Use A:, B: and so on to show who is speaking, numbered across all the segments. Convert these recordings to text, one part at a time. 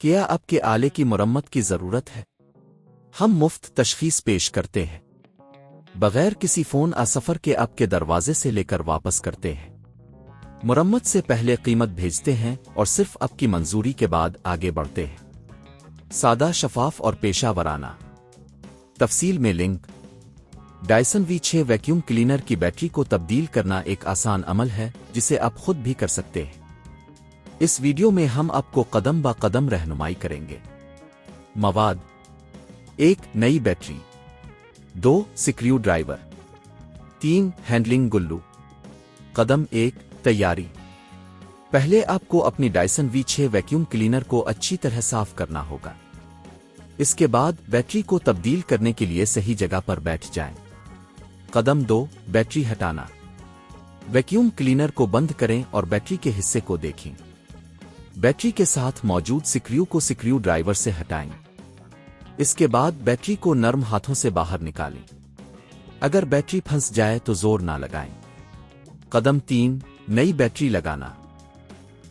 A: क्या आपके आले की मरम्मत की ज़रूरत है? हम मुफ्त तशख़ीस पेश करते हैं, बगैर किसी फ़ोन सफ़र के आपके दरवाजे से लेकर वापस करते हैं। मरम्मत से पहले कीमत भेजते हैं और सिर्फ आपकी मंजूरी के बाद आगे बढ़ते हैं। सादा, शफाफ और पेशा वराना। तफसील में link. Dyson V6 vacuum cleaner की बैटरी को तब्दील करना एक आसान अमल है जिसे आप खुद भी कर सकते हैं। इस वीडियो में हम आपको कदम ब कदम रहनुमाई करेंगे। मवाद: 1. नई बैटरी। 2. Screw driver. 3. हैंडलिंग गुल्लू। कदम 1. तैयारी। पहले आपको अपनी डायसन V6 वैक्यूम क्लीनर को अच्छी तरह साफ करना होगा। इसके बाद बैटरी को तब्दील करने के लिए सही जगह पर बैठ जाएं। कदम 2. बैटरी हटाना। वैक्यूम क्लीनर को बंद करें और बैटरी के हिस्से को देखें। बैटरी के साथ मौजूद स्क्रू को स्क्रू ड्राइवर से हटाएं। इसके बाद बैटरी को नर्म हाथों से बाहर निकालें। अगर बैटरी फंस जाए तो जोर ना लगाएं। कदम 3. नई बैटरी लगाना।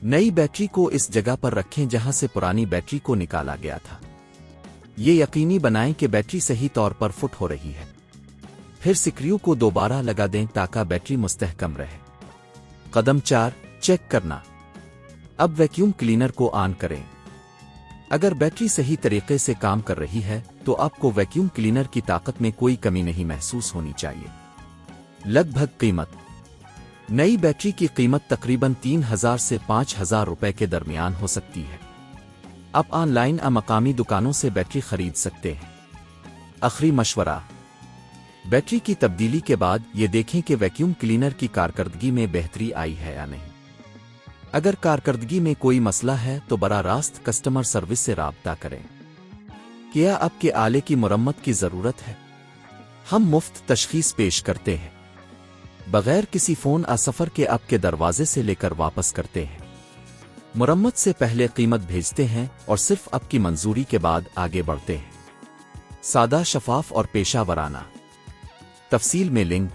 A: नई बैटरी को इस जगह पर रखें जहां से पुरानी बैटरी को निकाला गया था। ये यकीनी बनाएं कि बैटरी सही तौर पर फिट हो रही है। फिर स्क्रू को दोबारा लगा दें ताकि बैटरी मुस्तहकम रहे। कदम 4. चेक करना। अब वैक्यूम क्लीनर को ऑन करें। अगर बैटरी सही तरीके से काम कर रही है तो आपको वैक्यूम क्लीनर की ताकत में कोई कमी नहीं महसूस होनी चाहिए। लगभग कीमत: नई बैटरी की कीमत तकरीबन 3,000 से 5,000 रुपए के दरमियान हो सकती है। आप ऑनलाइन मकामी दुकानों से बैटरी खरीद सकते हैं। आखिरी मशवरा: बैटरी की तब्दीली के बाद ये देखें कि वैक्यूम क्लीनर की कारकर्दगी में बेहतरी आई है या नहीं। अगर कारकर्दगी में कोई मसला है तो बराह रास्त कस्टमर सर्विस से राब्ता करें। क्या आपके आले की मरम्मत की ज़रूरत है? हम मुफ्त तशख़ीस पेश करते हैं, बगैर किसी फ़ोन सफ़र के आपके दरवाजे से लेकर वापस करते हैं। मरम्मत से पहले कीमत भेजते हैं और सिर्फ आपकी मंजूरी के बाद आगे बढ़ते हैं। सादा, शफाफ और पेशा वराना। तफसील में लिंक।